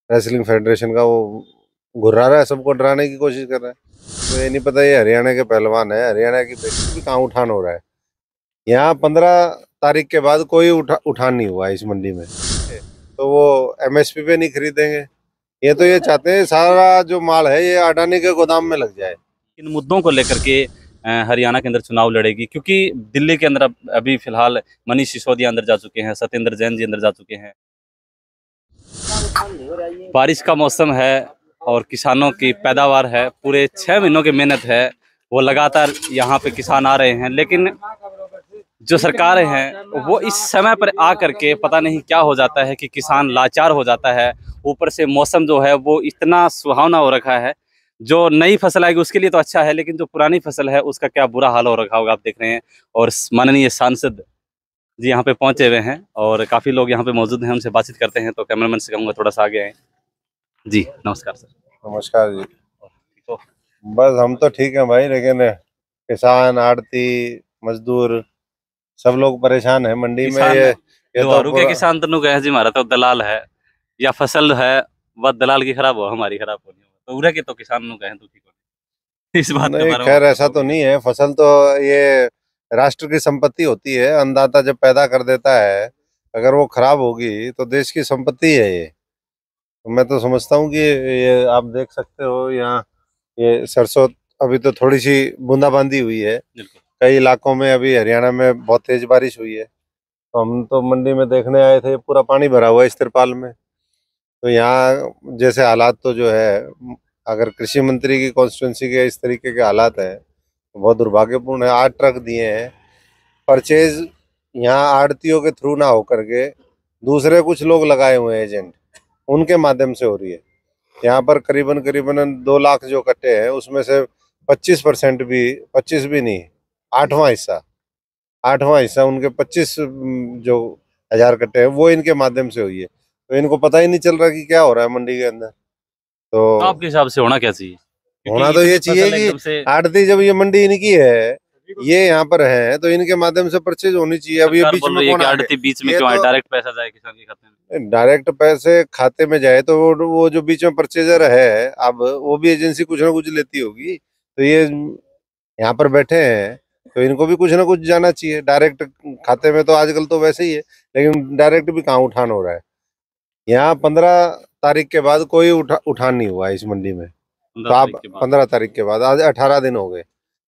Wrestling federation का वो घुरा रहा है, सबको डराने की कोशिश कर रहा है। तो ये नहीं पता ये हरियाणा के पहलवान है, हरियाणा की बेटी भी कहाँ उठान हो रहा है। यहाँ 15 तारीख के बाद कोई उठान नहीं हुआ इस मंडी में, तो वो एमएसपी पे नहीं खरीदेंगे। ये तो ये चाहते हैं सारा जो माल है ये अडानी के गोदाम में लग जाए। इन मुद्दों को लेकर के हरियाणा के अंदर चुनाव लड़ेगी, क्योंकि दिल्ली के अंदर अभी फिलहाल मनीष सिसोदिया अंदर जा चुके हैं, सत्येंद्र जैन जी अंदर जा चुके हैं। बारिश का मौसम है और किसानों की पैदावार है, पूरे 6 महीनों की मेहनत है, वो लगातार यहाँ पे किसान आ रहे हैं। लेकिन जो सरकारें हैं वो इस समय पर आ करके पता नहीं क्या हो जाता है कि किसान लाचार हो जाता है। ऊपर से मौसम जो है वो इतना सुहावना हो रखा है, जो नई फसल आएगी उसके लिए तो अच्छा है, लेकिन जो पुरानी फसल है उसका क्या बुरा हाल हो रखा होगा आप देख रहे हैं। और माननीय सांसद जी यहाँ पे पहुंचे हुए हैं और काफ़ी लोग यहाँ पे मौजूद हैं, उनसे बातचीत करते हैं। तो कैमरामैन से कहूँगा थोड़ा सा आगे आए। जी नमस्कार सर। नमस्कार जी। ठीक हो? बस हम तो ठीक हैं भाई, लेकिन किसान, आड़ती, मजदूर सब लोग परेशान है मंडी में। किसान ये तो दुआरू के किसान तनु कहे जी हमारा तो दलाल है, या फसल है वह दलाल की खराब हो हमारी खराब होनी हो, तो उरे के तो किसान नु कहे दुखी को इस बात के नहीं, बारे में खैर आपका ऐसा क्या तो ओपिनियन नहीं है। फसल तो ये राष्ट्र की संपत्ति होती है। अन्नदाता जब पैदा कर देता है, अगर वो खराब होगी तो देश की संपत्ति है ये। तो मैं तो समझता हूँ कि ये आप देख सकते हो यहाँ, ये सरसों अभी तो थोड़ी सी बूंदाबांदी हुई है। बिल्कुल। कई इलाकों में अभी हरियाणा में बहुत तेज बारिश हुई है, तो हम तो मंडी में देखने आए थे, पूरा पानी भरा हुआ है इस तिरपाल में। तो यहाँ जैसे हालात तो जो है, अगर कृषि मंत्री की कॉन्स्टिट्यूंसी के इस तरीके के हालात हैं तो बहुत दुर्भाग्यपूर्ण है। 8 ट्रक दिए हैं परचेज, यहाँ आड़तियों के थ्रू ना होकर के दूसरे कुछ लोग लगाए हुए हैं एजेंट, उनके माध्यम से हो रही है। यहाँ पर करीबन करीबन 2 लाख जो कट्टे हैं उसमें से 25% भी, 25 भी नहीं, आठवां हिस्सा, आठवां हिस्सा उनके 25 जो हजार कट्टे हैं वो इनके माध्यम से हुई है। तो इनको पता ही नहीं चल रहा कि क्या हो रहा है मंडी के अंदर। तो तो आपके हिसाब से होना क्या चाहिए, होना क्योंकि तो ये इतनी चाहिए फसल कि एकदम से आड़ती जब ये मंडी इनकी है, ये यहाँ पर है, तो इनके माध्यम से परचेज होनी चाहिए। अब ये सरकार बीच बोल में रही है कौन कि आ गए? आड़ती बीच में ये क्यों आए, तो डायरेक्ट पैसा जाए किसान के खाते में। डायरेक्ट पैसे खाते में जाए तो वो जो बीच में परचेजर है, अब वो भी एजेंसी कुछ ना कुछ लेती होगी। तो ये यहाँ पर बैठे हैं तो इनको भी कुछ ना कुछ जाना चाहिए डायरेक्ट खाते में। तो आजकल तो वैसे ही है, लेकिन डायरेक्ट भी कहाँ उठान हो रहा है। यहाँ 15 तारीख के बाद कोई उठान नहीं हुआ है इस मंडी में। तो 15 तारीख आप के बाद 15 तारीख के बाद, आज 18 दिन हो गए,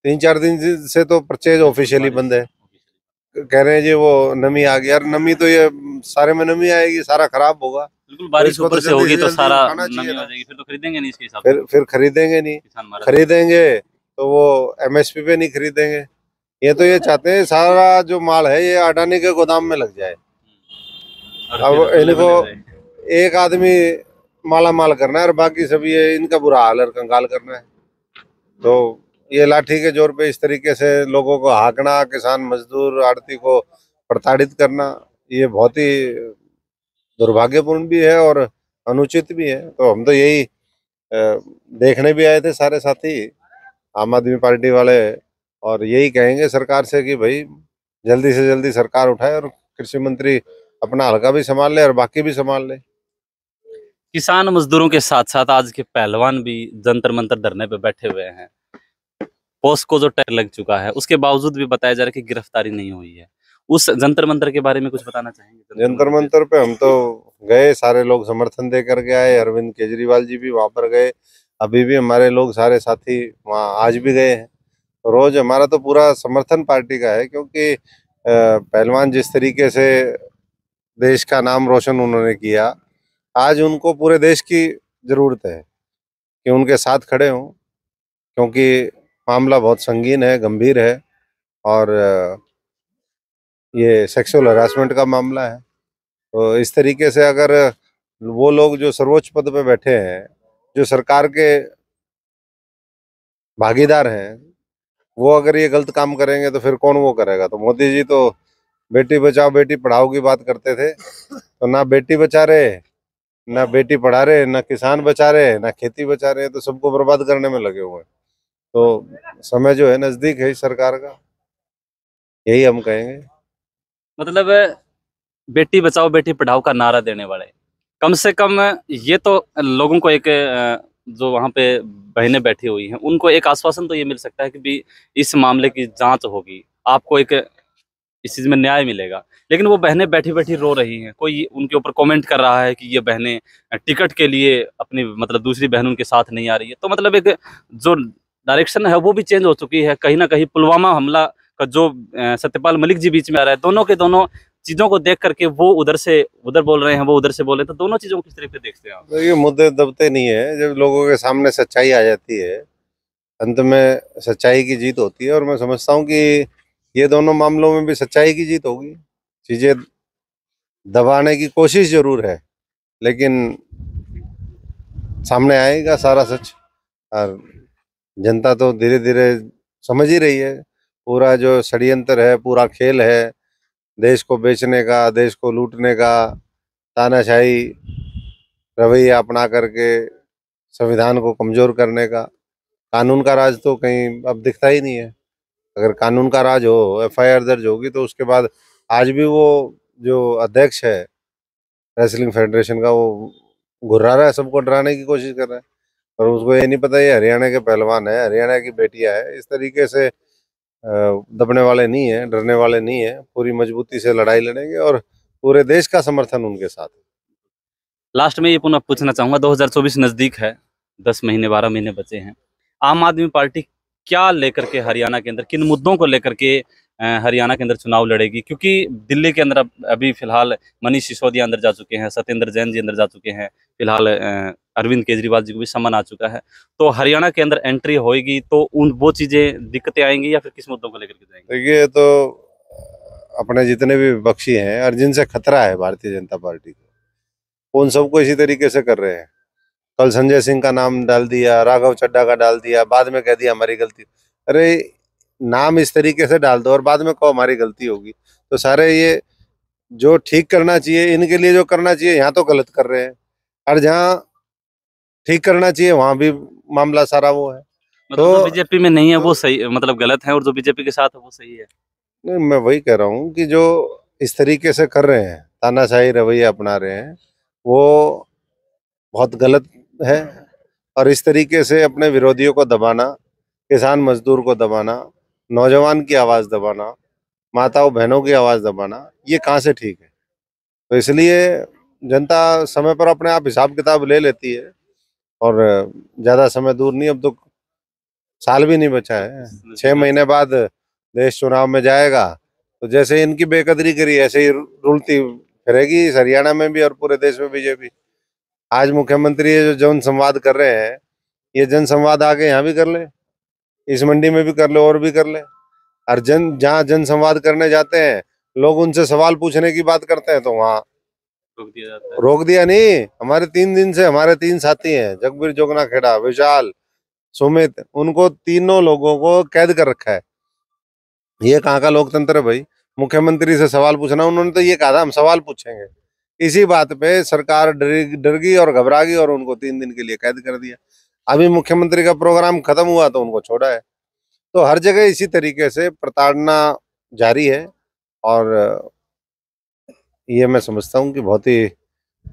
3-4 दिन से तो परचेज बिल्कुल ऑफिशियली बारिश बंद है। कह रहे हैं जी वो नमी आ गई। यार नमी तो ये सारे में नमी आएगी, सारा खराब होगा। बिल्कुल तो बारिश इसको तो ऊपर से जल्दी होगी से तो जल्दी सारा उठाना चाहिए नमी हो था। जाएगी, फिर तो खरीदेंगे नहीं इसके हिसाब से। फिर खरीदेंगे नहीं। किसान मारा जाएगा। खरीदेंगे तो वो एमएसपी पे नहीं खरीदेंगे। ये तो ये चाहते हैं सारा जो माल है ये अडानी के गोदाम में लग जाए। और अब फिर बल्ले इनको बल्ले हो जाए। एक आदमी माला माल करना है और बाकी सब ये इनका बुरा हाल और कंगाल करना है। तो ये लाठी के जोर पे इस तरीके से लोगों को हाकना, किसान, मजदूर, आड़ती को प्रताड़ित करना, ये बहुत ही दुर्भाग्यपूर्ण भी है और अनुचित भी है। तो हम तो यही देखने भी आए थे सारे साथी, आम आदमी पार्टी वाले, और यही कहेंगे सरकार से कि भाई जल्दी से जल्दी सरकार उठाए और कृषि मंत्री अपना हलका भी संभाल ले और बाकी भी संभाल ले। किसान मजदूरों के साथ साथ आज के पहलवान भी जंतर मंतर धरने पे बैठे हुए हैं। पोस्ट को जो टैग लग चुका है उसके बावजूद भी बताया जा रहा है कि गिरफ्तारी नहीं हुई है। उस जंतर मंतर के बारे में कुछ बताना चाहेंगे? जंतर मंतर पे हम तो गए, सारे लोग समर्थन दे करके आए। अरविंद केजरीवाल जी भी वहां पर गए, अभी भी हमारे लोग सारे साथी वहाँ आज भी गए हैं। तो रोज हमारा तो पूरा समर्थन पार्टी का है, क्योंकि पहलवान जिस तरीके से देश का नाम रोशन उन्होंने किया, आज उनको पूरे देश की जरूरत है कि उनके साथ खड़े हों, क्योंकि मामला बहुत संगीन है, गंभीर है, और ये सेक्सुअल हरासमेंट का मामला है। तो इस तरीके से अगर वो लोग जो सर्वोच्च पद पे बैठे हैं, जो सरकार के भागीदार हैं, वो अगर ये गलत काम करेंगे तो फिर कौन वो करेगा? तो मोदी जी तो बेटी बचाओ बेटी पढ़ाओ की बात करते थे, तो ना बेटी बचा रहे, ना बेटी पढ़ा रहे, ना किसान बचा रहे, ना खेती बचा रहे, तो सबको बर्बाद करने में लगे हुए हैं। तो समय जो है नजदीक है इस सरकार का, यही हम कहेंगे। मतलब बेटी बचाओ बेटी पढ़ाओ का नारा देने वाले कम से कम ये तो लोगों को एक जो वहाँ पे बहनें बैठी हुई हैं उनको एक आश्वासन तो ये मिल सकता है कि भी इस मामले की जांच होगी, आपको एक इस चीज़ में न्याय मिलेगा। लेकिन वो बहनें बैठी-बैठी रो रही हैं, कोई उनके ऊपर कमेंट कर रहा है कि ये बहनें टिकट के लिए अपनी मतलब दूसरी बहन उनके साथ नहीं आ रही है। तो मतलब एक जो डायरेक्शन है वो भी चेंज हो चुकी है। कहीं न कहीं पुलवामा हमला का जो सत्यपाल मलिक जी बीच में आ रहा है, दोनों के दोनों चीज़ों को देख कर के वो उधर से उधर बोल रहे हैं, वो उधर से बोल रहे हैं, तो दोनों चीज़ों को किस तरीके से देखते हैं आप? देखिए, मुद्दे दबते नहीं है। जब लोगों के सामने सच्चाई आ जाती है, अंत में सच्चाई की जीत होती है, और मैं समझता हूँ कि ये दोनों मामलों में भी सच्चाई की जीत होगी। चीजें दबाने की कोशिश जरूर है, लेकिन सामने आएगा सारा सच। और जनता तो धीरे धीरे समझ ही रही है। पूरा जो षड्यंत्र है, पूरा खेल है, देश को बेचने का, देश को लूटने का, तानाशाही रवैया अपना करके संविधान को कमजोर करने का। कानून का राज तो कहीं अब दिखता ही नहीं है। अगर कानून का राज हो, एफआईआर दर्ज होगी, तो उसके बाद आज भी वो जो अध्यक्ष है रेसलिंग फेडरेशन का, वो घुरा रहा है, सबको डराने की कोशिश कर रहा है। और उसको ये नहीं पता ये हरियाणा के पहलवान है, हरियाणा की बेटियां है। इस तरीके से दबने वाले नहीं है, डरने वाले नहीं है। पूरी मजबूती से लड़ाई लड़ेंगे और पूरे देश का समर्थन उनके साथ है। लास्ट में ये पुनः पूछना चाहूँगा, 2024 नज़दीक है, 10 महीने 12 महीने बचे हैं। आम आदमी पार्टी क्या लेकर के हरियाणा के अंदर, किन मुद्दों को लेकर के हरियाणा के अंदर चुनाव लड़ेगी? क्योंकि दिल्ली के अंदर अभी फिलहाल मनीष सिसोदिया अंदर जा चुके हैं, सत्येंद्र जैन जी अंदर जा चुके हैं, फिलहाल अरविंद केजरीवाल जी को भी समन आ चुका है। तो हरियाणा के अंदर एंट्री होएगी तो उन वो चीज़ें दिक्कतें आएँगी या फिर किस मुद्दों को लेकर के जाएँगे? देखिए, तो अपने जितने भी विपक्षी हैं और जिनसे खतरा है भारतीय जनता पार्टी को, उन सबको इसी तरीके से कर रहे हैं। कल संजय सिंह का नाम डाल दिया, राघव चड्ढा का डाल दिया, बाद में कह दिया हमारी गलती। अरे, नाम इस तरीके से डाल दो और बाद में कहो हमारी गलती होगी। तो सारे ये जो ठीक करना चाहिए, इनके लिए जो करना चाहिए, यहाँ तो गलत कर रहे हैं। और जहाँ ठीक करना चाहिए वहां भी मामला सारा वो है। मतलब तो जो बीजेपी में नहीं है वो सही, मतलब गलत है, और जो बीजेपी के साथ है वो सही है। नहीं, मैं वही कह रहा हूँ कि जो इस तरीके से कर रहे हैं, तानाशाही रवैया अपना रहे हैं, वो बहुत गलत है। और इस तरीके से अपने विरोधियों को दबाना, किसान मजदूर को दबाना, नौजवान की आवाज दबाना, माताओं बहनों की आवाज दबाना, ये कहाँ से ठीक है? तो इसलिए जनता समय पर अपने आप हिसाब किताब ले लेती है। और ज्यादा समय दूर नहीं, अब तो साल भी नहीं बचा है। 6 महीने बाद देश चुनाव में जाएगा, तो जैसे इनकी बेकदरी करी ऐसे ही रुलती फिरेगी इस हरियाणा में भी और पूरे देश में बीजेपी। आज मुख्यमंत्री ये जो जन संवाद कर रहे हैं, ये जन संवाद आके यहाँ भी कर ले, इस मंडी में भी कर ले, और भी कर ले। और जहाँ जन संवाद करने जाते हैं, लोग उनसे सवाल पूछने की बात करते हैं, तो वहाँ रोक दिया जाता है। रोक दिया नहीं। हमारे 3 दिन से हमारे 3 साथी हैं, जगबीर जोगना खेड़ा, विशाल, सुमित, उनको तीनों लोगों को कैद कर रखा है। ये कहाँ का लोकतंत्र है भाई? मुख्यमंत्री से सवाल पूछना, उन्होंने तो ये कहा था हम सवाल पूछेंगे। इसी बात पे सरकार डर गई और घबरा गई और उनको 3 दिन के लिए कैद कर दिया। अभी मुख्यमंत्री का प्रोग्राम खत्म हुआ तो उनको छोड़ा है। तो हर जगह इसी तरीके से प्रताड़ना जारी है। और ये मैं समझता हूँ कि बहुत ही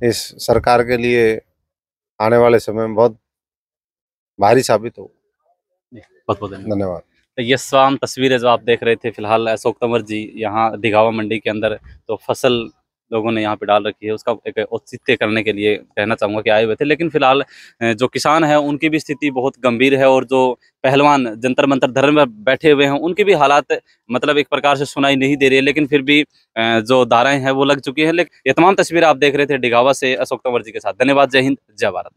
इस सरकार के लिए आने वाले समय में बहुत भारी साबित हो। बहुत बहुत धन्यवाद। धन्यवाद। तो ये स्वाम तस्वीरें जो आप देख रहे थे, फिलहाल अशोक तंवर जी यहाँ दिघावा मंडी के अंदर तो फसल लोगों ने यहाँ पे डाल रखी है, उसका एक औचित्य करने के लिए कहना चाहूँगा कि आए हुए थे। लेकिन फिलहाल जो किसान है उनकी भी स्थिति बहुत गंभीर है, और जो पहलवान जंतर मंतर धरने में बैठे हुए हैं उनकी भी हालात मतलब एक प्रकार से सुनाई नहीं दे रही है। लेकिन फिर भी जो धाराएं हैं वो लग चुकी हैं। लेकिन ये तमाम तस्वीरें आप देख रहे थे दिघावा से अशोक तंवर जी के साथ। धन्यवाद। जय हिंद, जय भारत।